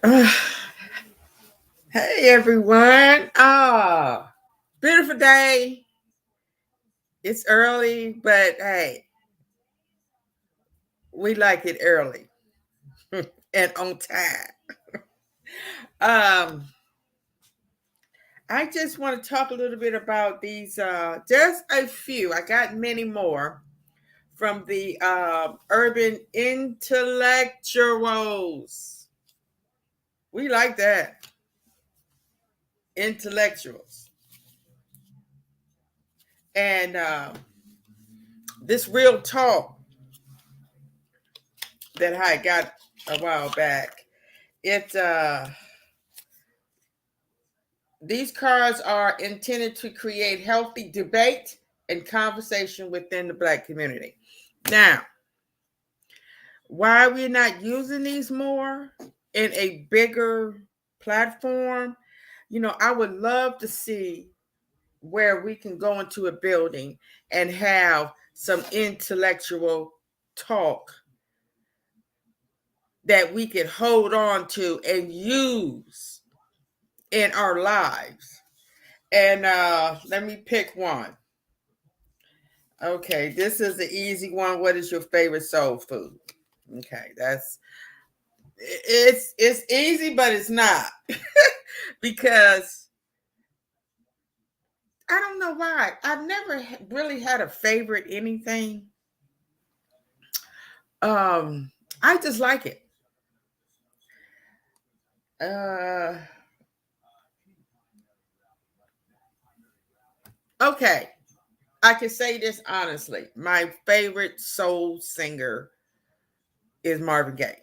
Uh, hey everyone. Beautiful day. It's early, but hey, we like it early and on time. Um, I just want to talk a little bit about these just a few. I got many more from the urban intellectuals. We like that. Intellectuals. And this real talk that I got a while back. It These cards are intended to create healthy debate and conversation within the Black community. Now, why we're not using these more in a bigger platform, I would love to see where we can go into a building and have some intellectual talk that we could hold on to and use in our lives. And let me pick one. Okay, this is the easy one. What is your favorite soul food? Okay, it's easy, but it's not because I don't know why. I've never really had a favorite anything. Um, I just like it. Uh, okay, I can say this honestly. My favorite soul singer is Marvin Gaye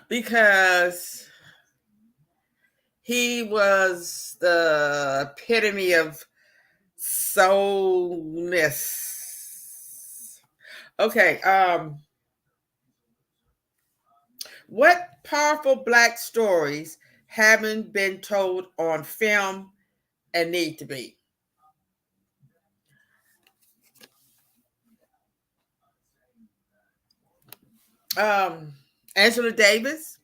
because he was the epitome of soulness. Okay, what powerful black stories haven't been told on film and need to be? Um, Angela Davis.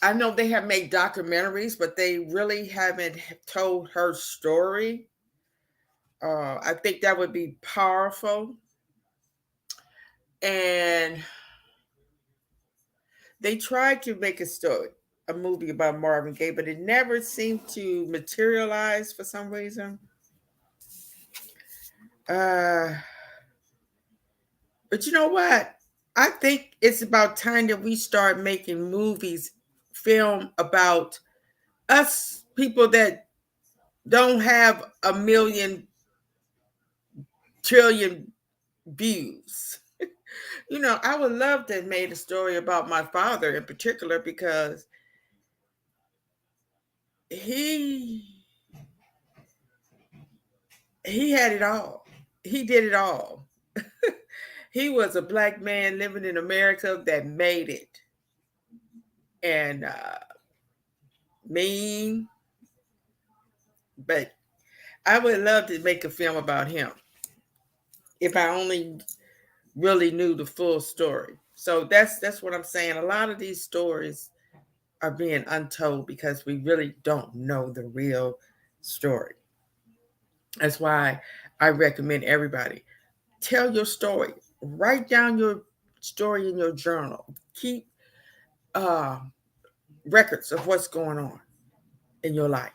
I know they have made documentaries, but they really haven't told her story. I think that would be powerful. And they tried to make a movie about Marvin Gaye, but it never seemed to materialize for some reason. Uh, but you know what? I think it's about time that we start making movies, film about us people that don't have a million trillion views. I would love to have made a story about my father in particular because he he had it all. He did it all. He was a black man living in America that made it. And mean, but I would love to make a film about him if I only really knew the full story. So that's what I'm saying. A lot of these stories are being untold because we really don't know the real story. That's why I recommend everybody tell your story. Write down your story in your journal. Keep uh, records of what's going on in your life.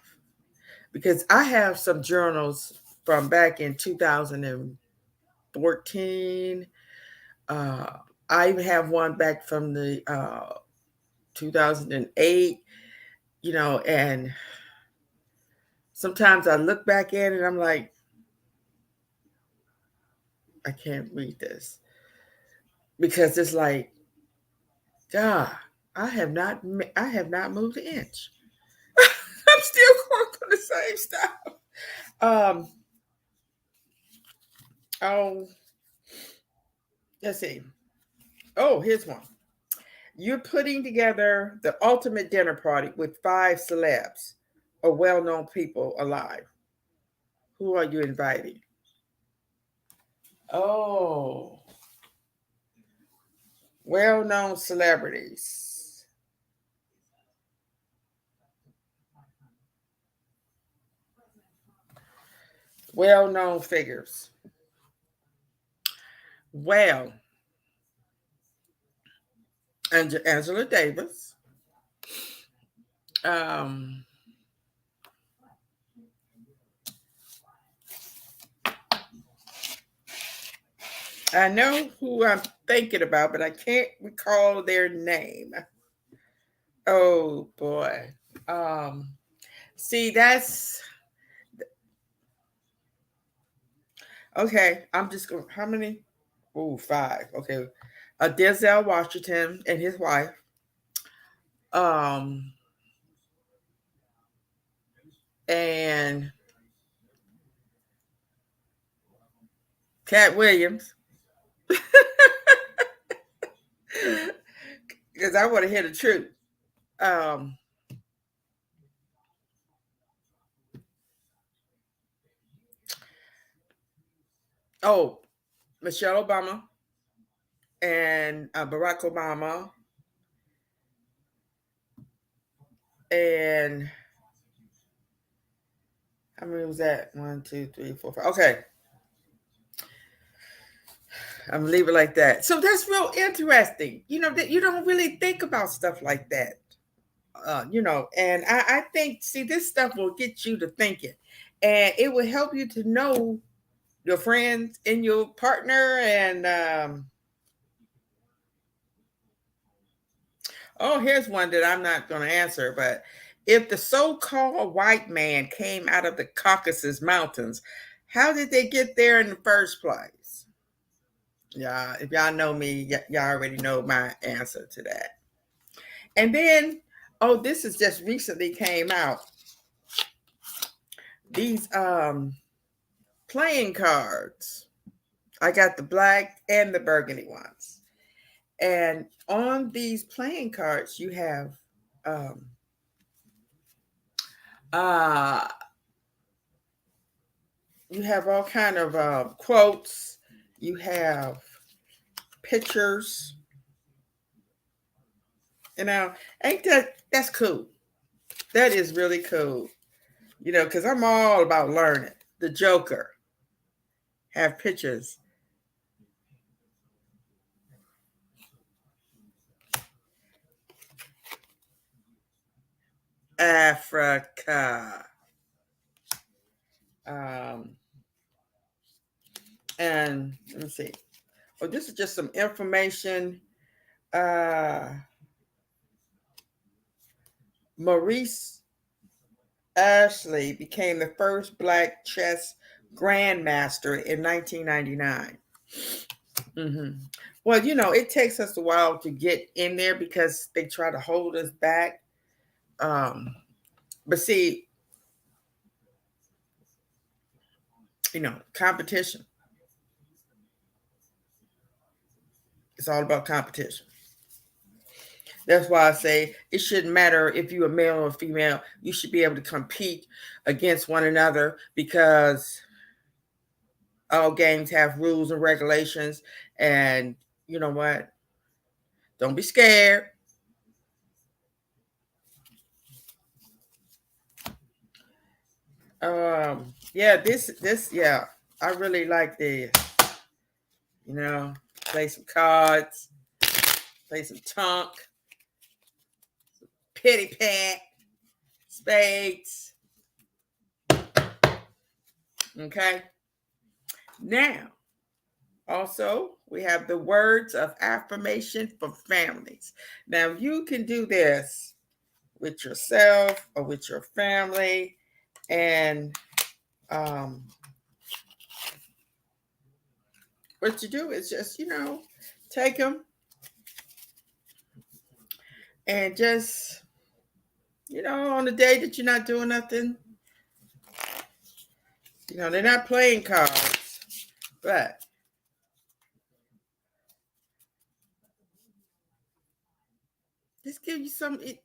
Because I have some journals from back in 2014. Uh, I even have one back from the 2008, and sometimes I look back at it and I'm like, I can't read this because it's like, God, I have not moved an inch. I'm still going through the same stuff. Um, oh, let's see. Oh, here's one. You're putting together the ultimate dinner party with five celebs or well known people alive. Who are you inviting? Oh, Well-known celebrities. Well-known figures. Well, Angela Davis. Um, I know who I'm thinking about, but I can't recall their name. Oh boy. See, that's okay. I'm just going. How many? Oh, five. Okay. Denzel Washington and his wife. Um, and Cat Williams. Because I want to hear the truth. Um, oh, Michelle Obama and Barack Obama and how many was that? One, two, three, four, five. Okay, I'm gonna leave it like that. So that's real interesting. You know that you don't really think about stuff like that. And I think see this stuff will get you to thinking, and it will help you to know your friends and your partner. And oh, here's one that I'm not going to answer, but if the so-called white man came out of the Caucasus Mountains, how did they get there in the first place? Yeah, if y'all know me, y'all already know my answer to that. And then, oh, this is just recently came out. These playing cards. I got the black and the burgundy ones. And on these playing cards, um, uh, you have all kind of quotes. You have pictures. You know, ain't that's cool? That is really cool. You know, because I'm all about learning. The Joker have pictures. Africa. Um, and let me see. Oh, this is just some information. Uh, Maurice Ashley became the first black chess grandmaster in 1999. Mm-hmm. Well, it takes us a while to get in there because they try to hold us back. But see, competition. It's all about competition. That's why I say it shouldn't matter if you're a male or a female. You should be able to compete against one another because all games have rules and regulations. And you know what? Don't be scared. Yeah, yeah, I really like this. You know, play some cards, play some tunk, pity pat, spades. Okay. Now, also, we have the words of affirmation for families. Now, you can do this with yourself or with your family, and um, what you do is just, take them and just, on the day that you're not doing nothing, they're not playing cards, but just give you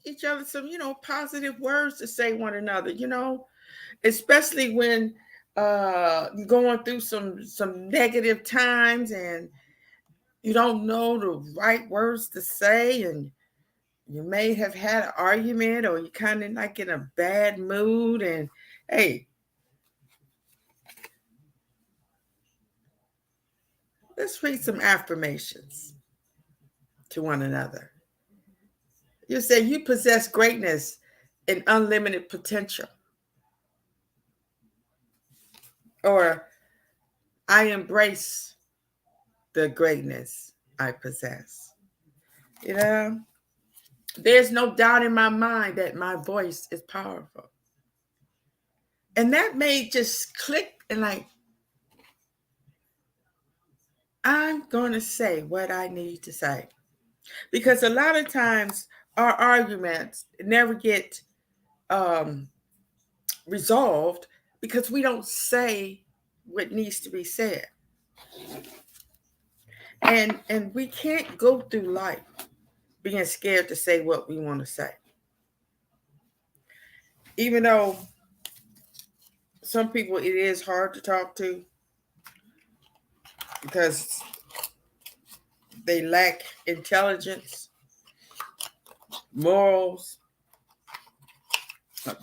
each other some, positive words to say one another, especially when you're going through some negative times and you don't know the right words to say, and you may have had an argument, or you're kind of like in a bad mood, and hey, let's read some affirmations to one another. You say you possess greatness and unlimited potential. Or I embrace the greatness I possess. You know, there's no doubt in my mind that my voice is powerful. And that may just click and like, I'm going to say what I need to say. Because a lot of times our arguments never get um, resolved because we don't say what needs to be said. And we can't go through life being scared to say what we want to say. Even though some people it is hard to talk to because they lack intelligence, morals,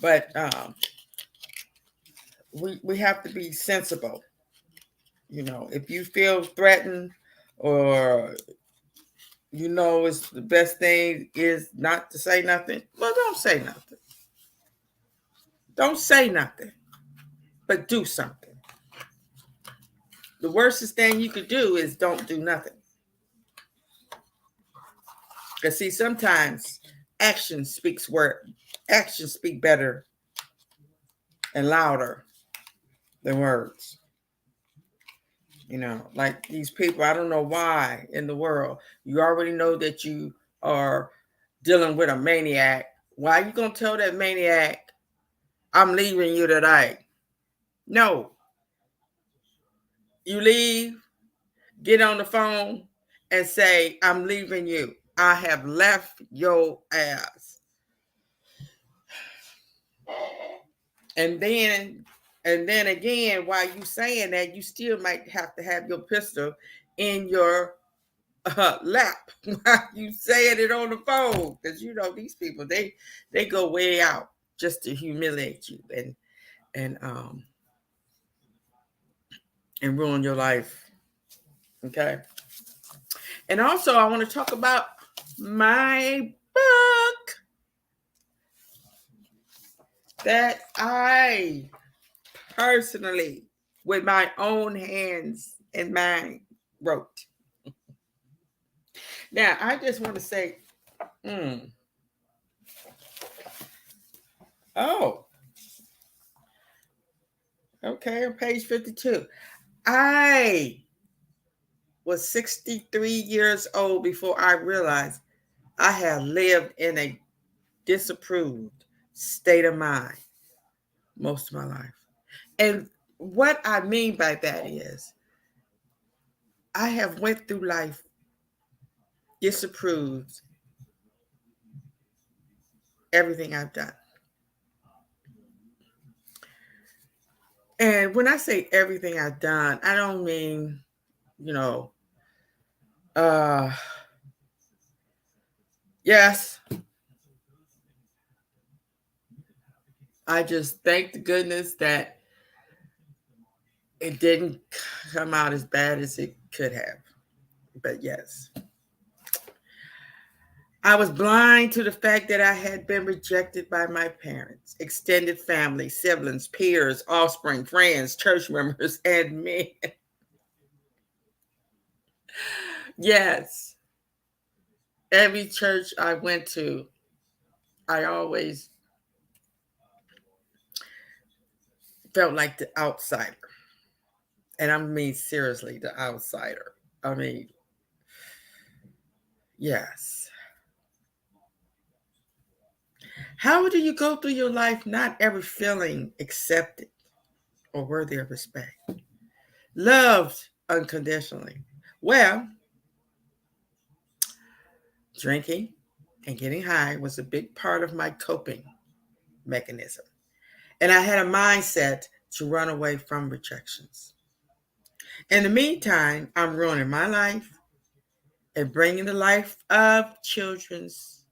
but we have to be sensible. You know, if you feel threatened or you know it's the best thing is not to say nothing, well, don't say nothing. Don't say nothing, but do something. The worstest thing you could do is don't do nothing. Because see, sometimes actions speak better and louder than words. You know, like these people, I don't know why in the world. You already know that you are dealing with a maniac. Why are you gonna tell that maniac, I'm leaving you tonight? No. You leave, get on the phone and say, I'm leaving you. I have left your ass. And then again, while you saying that, you still might have to have your pistol in your lap while you saying it on the phone, because you know these people they go way out just to humiliate you and ruin your life. Okay. And also, I want to talk about my book that I personally, with my own hands and mind, wrote. Now, I just want to say, oh, okay, on page 52. I was 63 years old before I realized I had lived in a disapproved state of mind most of my life. And what I mean by that is I have went through life disapproved everything I've done. And when I say everything I've done, I don't mean, you know, yes, I just thank the goodness that it didn't come out as bad as it could have. But yes, I was blind to the fact that I had been rejected by my parents, extended family, siblings, peers, offspring, friends, church members, and men. Yes, every church I went to, I always felt like the outsider. And I mean, seriously, the outsider. I mean, yes. How do you go through your life not ever feeling accepted or worthy of respect? Loved unconditionally? Well, drinking and getting high was a big part of my coping mechanism. And I had a mindset to run away from rejections. In the meantime, I'm ruining my life and bringing the life of children's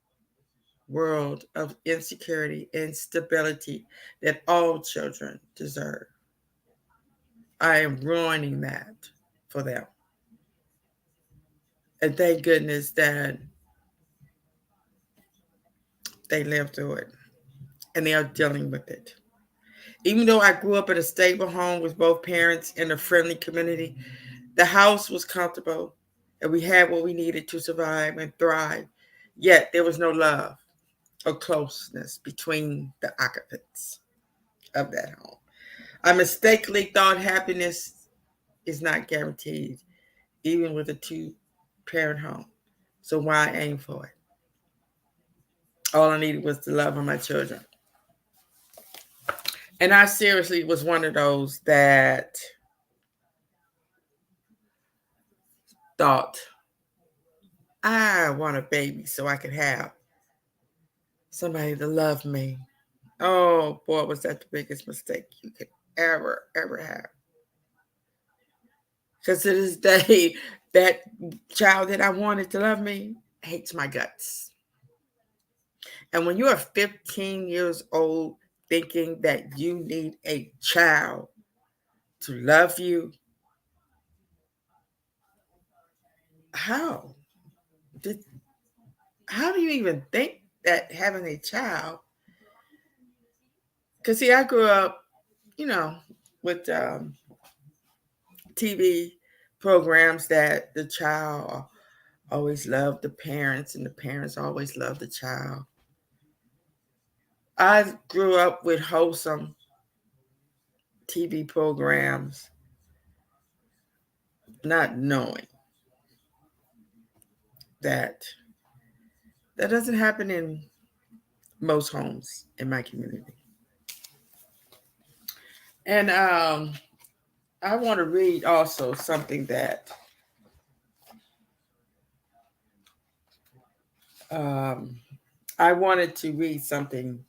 world of insecurity and instability that all children deserve. I am ruining that for them. And thank goodness that they lived through it and they are dealing with it. Even though I grew up in a stable home with both parents in a friendly community, the house was comfortable and we had what we needed to survive and thrive. Yet there was no love or closeness between the occupants of that home. I mistakenly thought happiness is not guaranteed, even with a two-parent home. So why aim for it? All I needed was the love of my children. And I seriously was one of those that thought, I want a baby so I could have somebody to love me. Oh boy, was that the biggest mistake you could ever have. Because to this day, that child that I wanted to love me hates my guts. And when you are 15 years old thinking that you need a child to love you, how? How do you even think that having a child? Because see, I grew up, with TV programs that the child always loved the parents and the parents always loved the child. I grew up with wholesome TV programs, not knowing that that doesn't happen in most homes in my community. And I want to read also something that I wanted to read something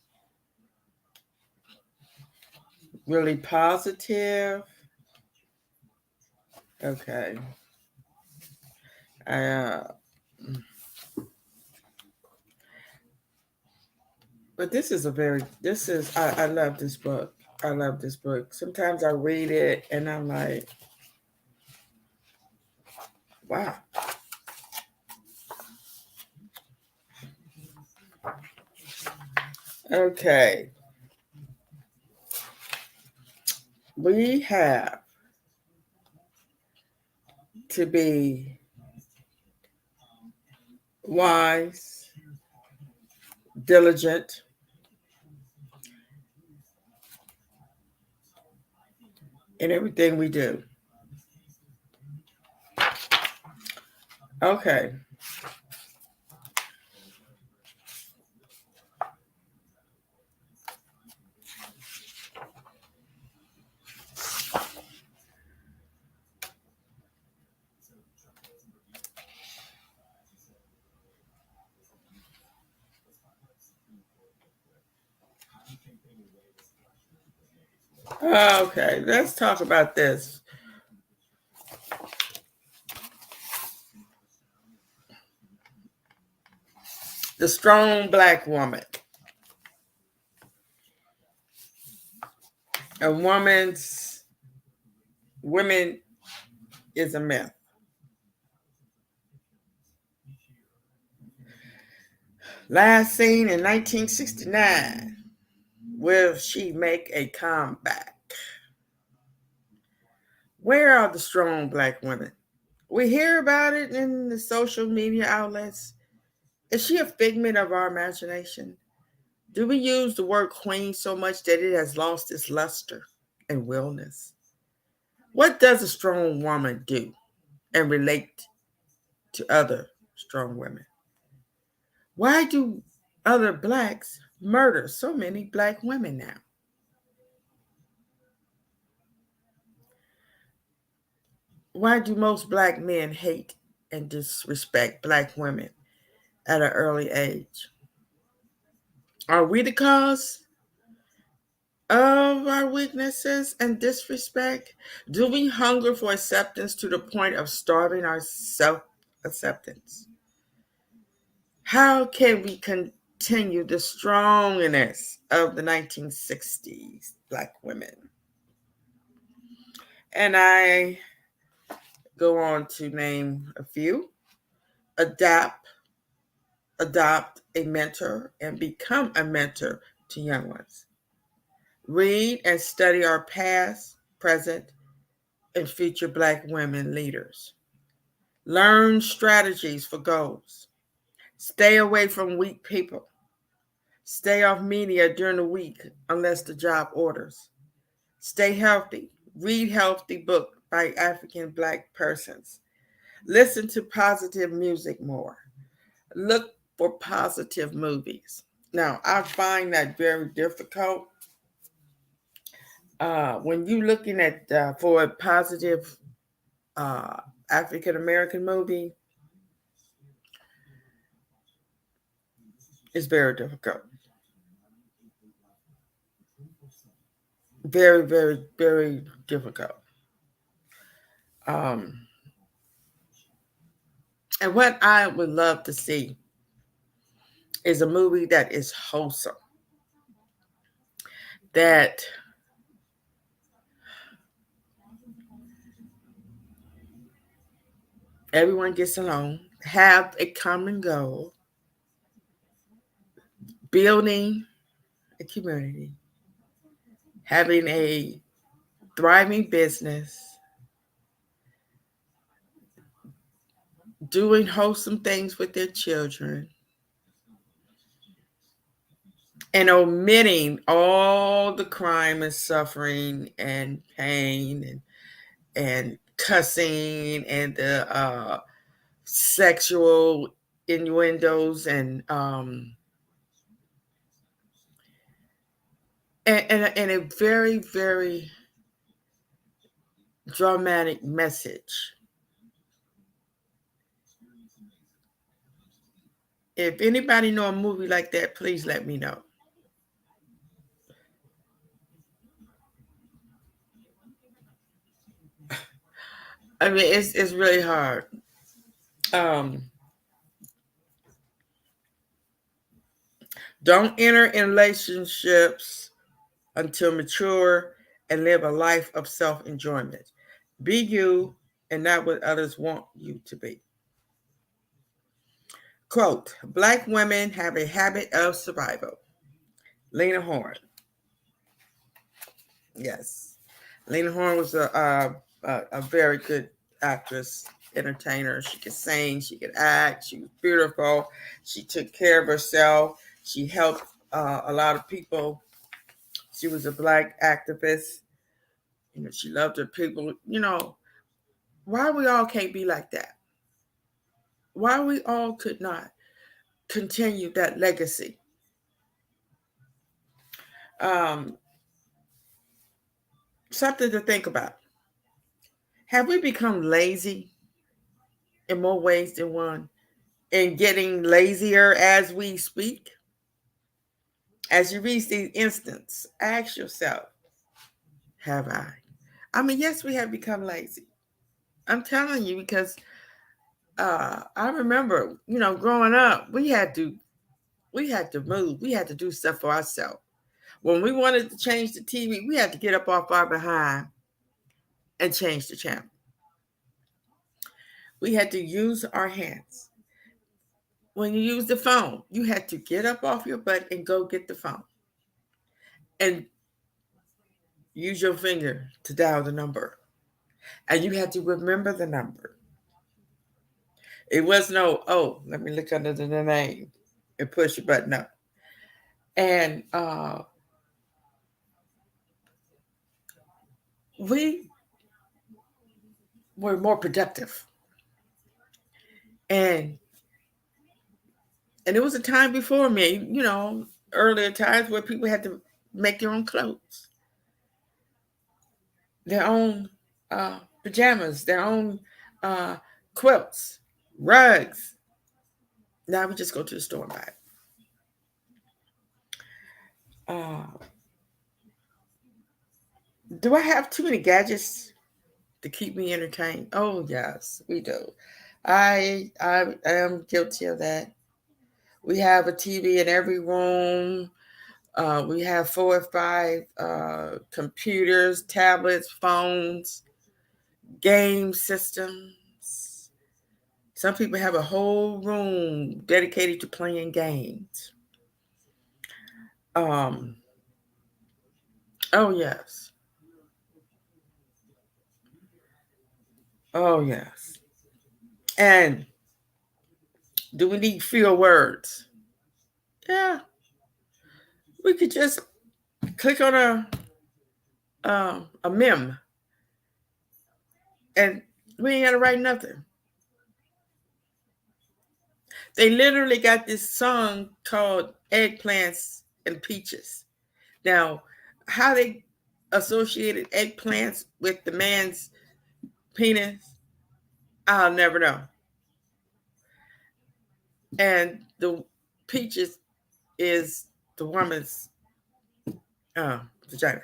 really positive. Okay. But I love this book. I love this book. Sometimes I read it and I'm like, wow. Okay. We have to be wise, diligent, in everything we do. Okay. Okay, let's talk about this. The strong black woman. Women is a myth. Last seen in 1969. Will she make a comeback? Where are the strong black women? We hear about it in the social media outlets. Is she a figment of our imagination? Do we use the word queen so much that it has lost its luster and realness? What does a strong woman do and relate to other strong women? Why do other blacks murder so many black women now? Why do most black men hate and disrespect black women at an early age? Are we the cause of our weaknesses and disrespect? Do we hunger for acceptance to the point of starving ourselves acceptance. How can we continue the strongness of the 1960s Black women? And I go on to name a few. Adapt, adopt a mentor, and become a mentor to young ones. Read and study our past, present, and future Black women leaders. Learn strategies for goals. Stay away from weak people. Stay off media during the week unless the job orders. Stay healthy. Read healthy book by African Black persons. Listen to positive music more. Look for positive movies. Now, I find that very difficult. When you're looking at for a positive uh, African American movie, it's very difficult. Very, very, very difficult. Um, and what I would love to see is a movie that is wholesome, that everyone gets along, have a common goal, building a community, having a thriving business, doing wholesome things with their children, and omitting all the crime and suffering and pain and cussing and the sexual innuendos and a very, very dramatic message. If anybody know a movie like that, please let me know. I mean, it's really hard. Um, don't enter in relationships until mature and live a life of self enjoyment. Be you and not what others want you to be. Quote: Black women have a habit of survival. Lena Horne. Yes. Lena Horne was a very good actress, entertainer. She could sing, she could act, she was beautiful. She took care of herself. She helped a lot of people. She was a Black activist. You know, she loved her people. You know, why we all can't be like that? Why we all could not continue that legacy? Um, Something to think about. Have we become lazy in more ways than one? And getting lazier as we speak? As you read these instances, ask yourself, have I? I mean, yes, we have become lazy. I'm telling you because I remember, you know, growing up, we had to move. We had to do stuff for ourselves. When we wanted to change the TV, we had to get up off our behind and change the channel. We had to use our hands. When you use the phone, you had to get up off your butt and go get the phone and use your finger to dial the number. And you had to remember the number. It was no, oh, let me look under the name and push your button up. And we were more productive. And it was a time before me, you know, earlier times where people had to make their own clothes, their own pajamas, their own uh, quilts, rugs. Now we just go to the store and buy it. Uh, do I have too many gadgets to keep me entertained? Oh, yes, we do. I am guilty of that. We have a TV in every room. We have 4 or 5 computers, tablets, phones, game systems. Some people have a whole room dedicated to playing games. Um, oh yes. Oh yes. And do we need fewer words? Yeah. We could just click on a mem and we ain't gotta write nothing. They literally got this song called Eggplants and Peaches. Now, how they associated eggplants with the man's penis, I'll never know. And the peaches is the woman's vagina.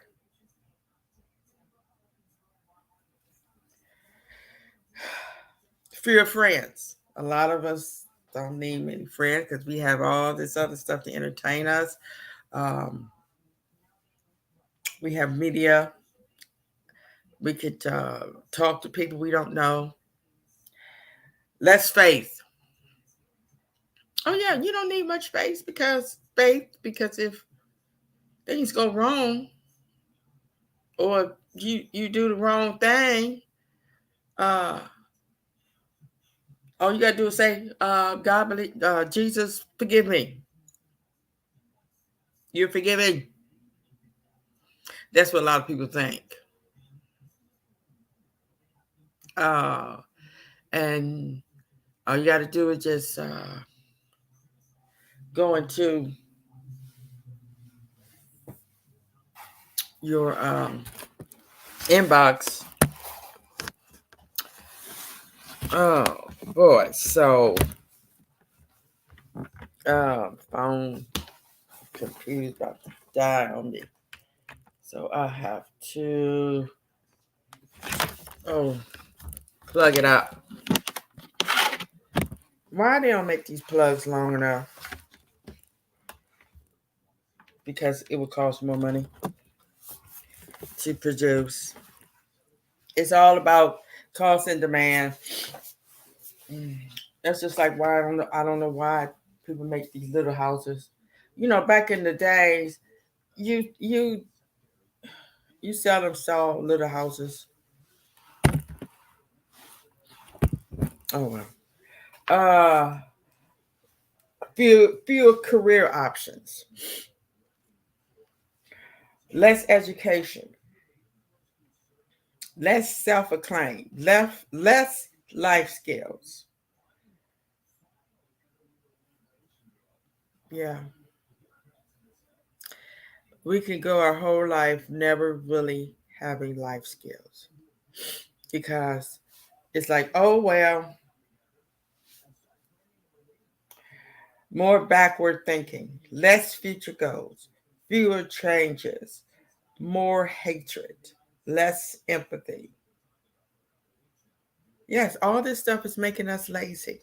Fear of friends. A lot of us don't need many friends because we have all this other stuff to entertain us. Um, we have media. We could talk to people we don't know. Less faith. Oh yeah, you don't need much faith because if things go wrong or you do the wrong thing, uh, all you gotta do is say, God believe, Jesus, forgive me. You're forgiving. That's what a lot of people think. Uh, and all you got to do is just go into your inbox. Oh boy, so phone computer's about to die on me, so I have to plug it out. Why they don't make these plugs long enough? Because it would cost more money to produce. It's all about cost and demand. That's just like why I don't know why people make these little houses. You know, back in the days, you you you seldom saw little houses. Oh well. Uh fewer career options, less education, less self-acclaim, less life skills. Yeah. We can go our whole life never really having life skills because it's like, oh well, more backward thinking, less future goals, fewer changes, more hatred, less empathy. Yes, all this stuff is making us lazy.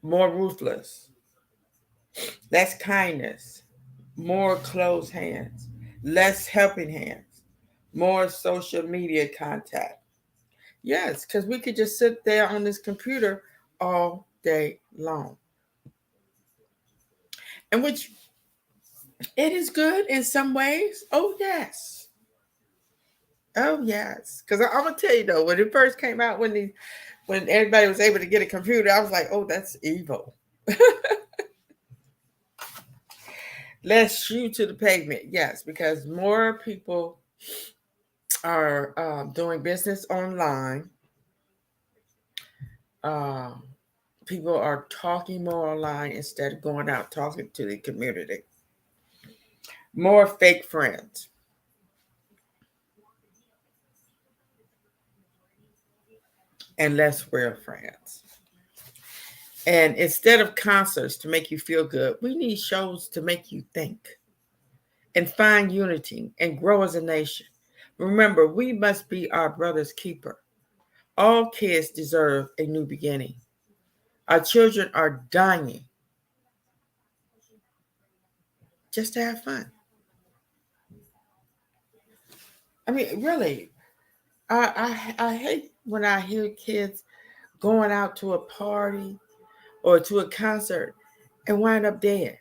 More ruthless, less kindness, more closed hands, less helping hands, more social media contact. Yes, because we could just sit there on this computer all day long. And which it is good in some ways. Oh, yes. Oh, yes. Because I'm going to tell you though, when it first came out, when everybody was able to get a computer, I was like, oh, that's evil. Let's shoot to the pavement. Yes, because more people are doing business online. Um, People are talking more online instead of going out talking to the community. More fake friends. And less real friends. And instead of concerts to make you feel good, we need shows to make you think. and find unity and grow as a nation. Remember, we must be our brother's keeper. All kids deserve a new beginning. Our children are dying just to have fun. I mean, really, I hate when I hear kids going out to a party or to a concert and wind up dead.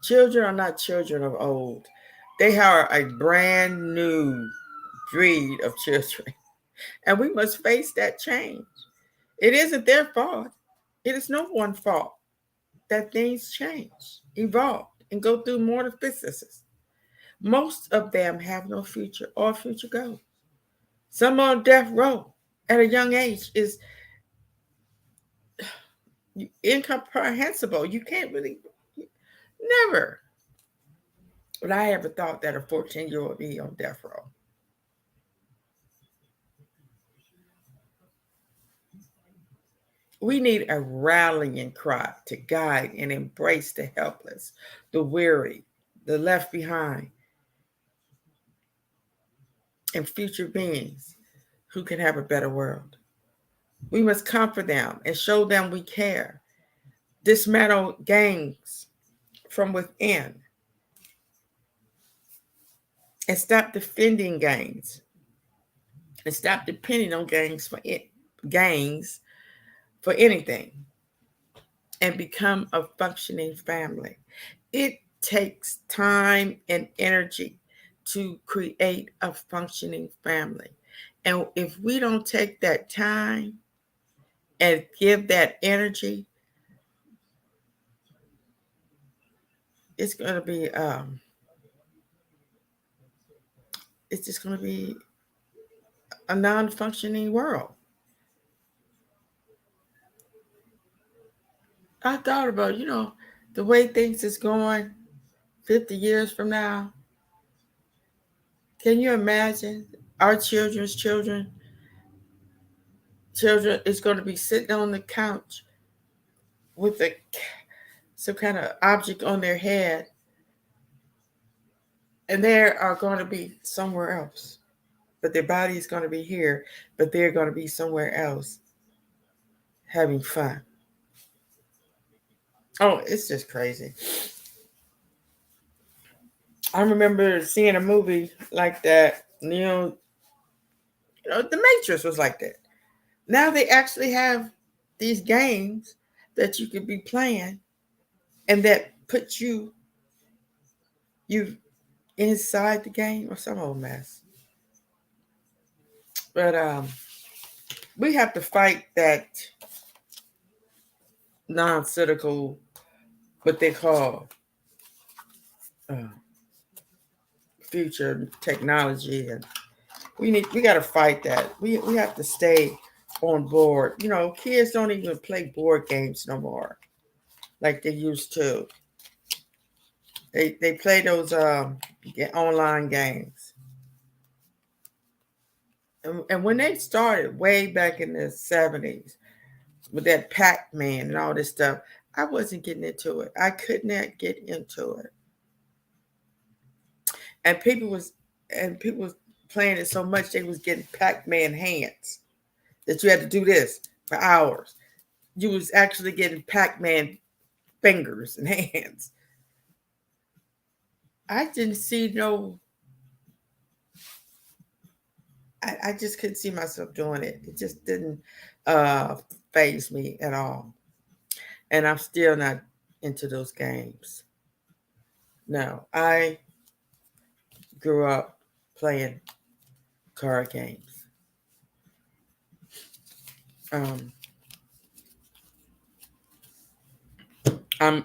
Children are not children of old. They are a brand new breed of children. And we must face that change. It isn't their fault. It is no one's fault that things change, evolve, and go through metamorphosis. Most of them have no future or future goals. Some on death row at a young age is incomprehensible. You can't really, never. But I ever thought that a 14-year-old would be on death row. We need a rallying cry to guide and embrace the helpless, the weary, the left behind, and future beings who can have a better world. We must comfort them and show them we care. Dismantle gangs from within and stop defending gangs and stop depending on gangs for anything and become a functioning family. It takes time and energy to create a functioning family. And if we don't take that time and give that energy, it's going to be it's just going to be a non-functioning world. I thought about, the way things is going 50 years from now. Can you imagine our children is going to be sitting on the couch with some kind of object on their head, and they are going to be somewhere else, but their body is going to be here, but they're going to be somewhere else having fun. Oh, it's just crazy. I remember seeing a movie like that. The Matrix was like that. Now they actually have these games that you could be playing, and that put you inside the game or some old mess. But we have to fight that non-cynical, what they call future technology, and we got to fight that. We have to stay on board. Kids don't even play board games no more like they used to. They play those online games. And when they started way back in the 70s with that Pac-Man and all this stuff, I wasn't getting into it. I could not get into it. And people was playing it so much they was getting Pac-Man hands that you had to do this for hours. You was actually getting Pac-Man fingers and hands. I didn't see I just couldn't see myself doing it. It just didn't faze me at all. And I'm still not into those games. No, I grew up playing card games. I'm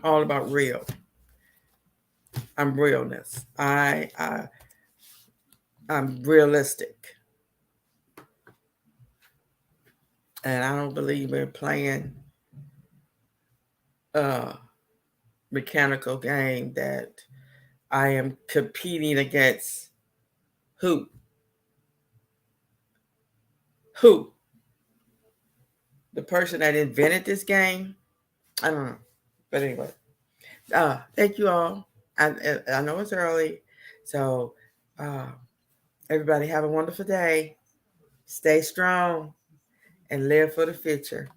all about real. I'm realness. I'm realistic. And I don't believe in playing a mechanical game that I am competing against who? Who? the person that invented this game. I don't know. But anyway, thank you all. I know it's early. So everybody have a wonderful day. Stay strong and live for the future.